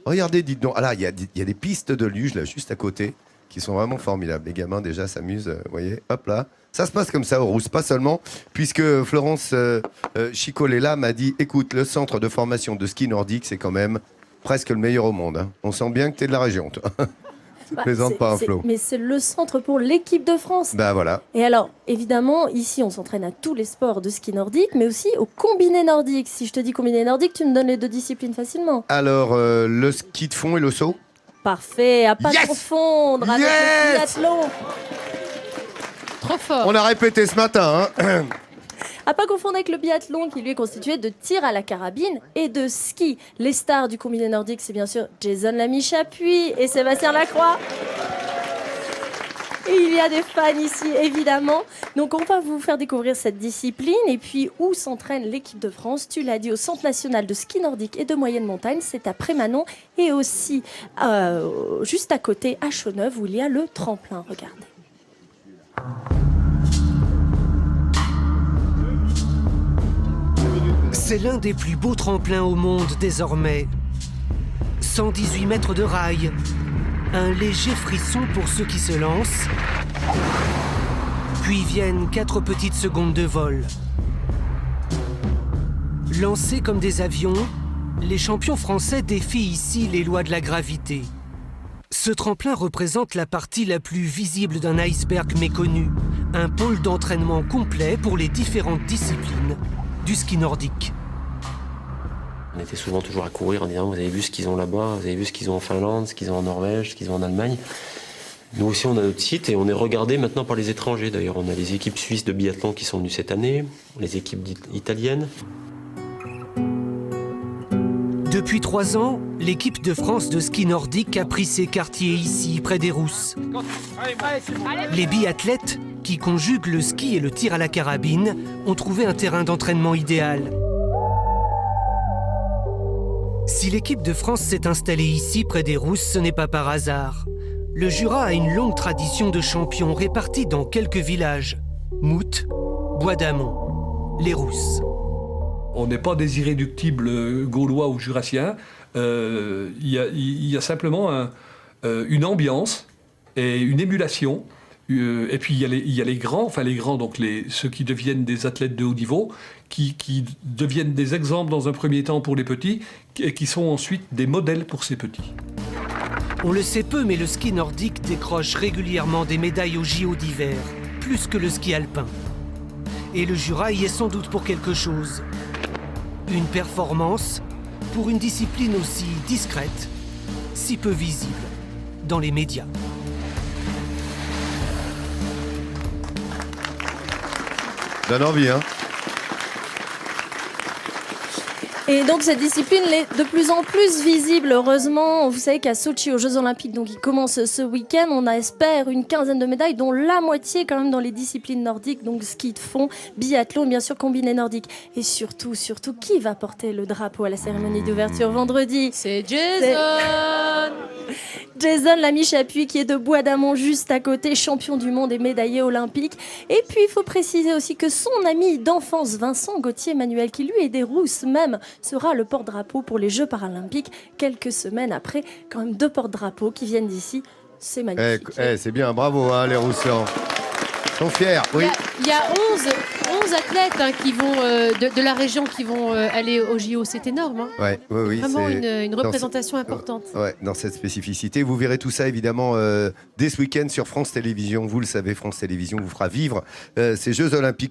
Regardez, dites donc. Ah là, il y a des pistes de luge, là, juste à côté, qui sont vraiment formidables. Les gamins, déjà, s'amusent, vous voyez, hop là. Ça se passe comme ça, aux Rousses, pas seulement, puisque Florence Chicolella m'a dit, écoute, le centre de formation de ski nordique, c'est quand même presque le meilleur au monde. Hein. On sent bien que tu es de la région, toi. Plaisante pas un Flo. Mais c'est le centre pour l'équipe de France. Ben voilà. Et alors, évidemment, ici, on s'entraîne à tous les sports de ski nordique, mais aussi au combiné nordique. Si je te dis combiné nordique, tu me donnes les deux disciplines facilement. Alors, le ski de fond et le saut. Parfait, à pas confondre avec le biathlon. Trop fort. On a répété ce matin. Hein. À pas confondre avec le biathlon qui lui est constitué de tir à la carabine et de ski. Les stars du combiné nordique, c'est bien sûr Jason Lamy-Chapuis et Sébastien Lacroix. Et il y a des fans ici, évidemment. Donc, on va vous faire découvrir cette discipline. Et puis, où s'entraîne l'équipe de France? Tu l'as dit, au Centre national de ski nordique et de moyenne montagne. C'est à Prémanon. Et aussi, juste à côté, à Chaux-Neuve, où il y a le tremplin. Regardez. C'est l'un des plus beaux tremplins au monde désormais. 118 mètres de rail. Un léger frisson pour ceux qui se lancent. Puis viennent 4 petites secondes de vol. Lancés comme des avions, les champions français défient ici les lois de la gravité. Ce tremplin représente la partie la plus visible d'un iceberg méconnu. Un pôle d'entraînement complet pour les différentes disciplines du ski nordique. On était souvent toujours à courir en disant vous avez vu ce qu'ils ont là-bas, vous avez vu ce qu'ils ont en Finlande, ce qu'ils ont en Norvège, ce qu'ils ont en Allemagne. Nous aussi on a notre site et on est regardé maintenant par les étrangers. D'ailleurs on a les équipes suisses de biathlon qui sont venues cette année, les équipes italiennes. Depuis 3 ans, l'équipe de France de ski nordique a pris ses quartiers ici, près des Rousses. Les biathlètes, qui conjuguent le ski et le tir à la carabine, ont trouvé un terrain d'entraînement idéal. Si l'équipe de France s'est installée ici, près des Rousses, ce n'est pas par hasard. Le Jura a une longue tradition de champions répartis dans quelques villages. Mout, Bois d'Amont, les Rousses. On n'est pas des irréductibles gaulois ou jurassiens. Il y a simplement une ambiance et une émulation. Et puis il y a les grands, donc ceux qui deviennent des athlètes de haut niveau, qui deviennent des exemples dans un premier temps pour les petits, et qui sont ensuite des modèles pour ces petits. On le sait peu, mais le ski nordique décroche régulièrement des médailles aux JO d'hiver, plus que le ski alpin. Et le Jura y est sans doute pour quelque chose. Une performance pour une discipline aussi discrète, si peu visible dans les médias. Donne envie, hein. Et donc cette discipline est de plus en plus visible, heureusement. Vous savez qu'à Sochi, aux Jeux Olympiques, donc, qui commencent ce week-end, on espère une quinzaine de médailles, dont la moitié quand même dans les disciplines nordiques, donc ski de fond, biathlon, bien sûr combiné nordique. Et surtout, qui va porter le drapeau à la cérémonie d'ouverture vendredi? C'est Jason. Jason Lamy-Chapuis qui est de Bois d'Amont juste à côté, champion du monde et médaillé olympique. Et puis il faut préciser aussi que son ami d'enfance Vincent Gauthier-Manuel, qui lui est des Rousses même, sera le porte-drapeau pour les Jeux paralympiques quelques semaines après. Quand même 2 porte-drapeaux qui viennent d'ici, c'est magnifique. C'est bien, bravo hein, les Roussins. Ils sont fiers, oui. Il y a 11 athlètes hein, qui vont, de la région qui vont aller au JO, c'est énorme. Hein. Oui, vraiment une représentation importante. Dans cette spécificité. Vous verrez tout ça évidemment dès ce week-end sur France Télévisions. Vous le savez, France Télévisions vous fera vivre ces Jeux Olympiques.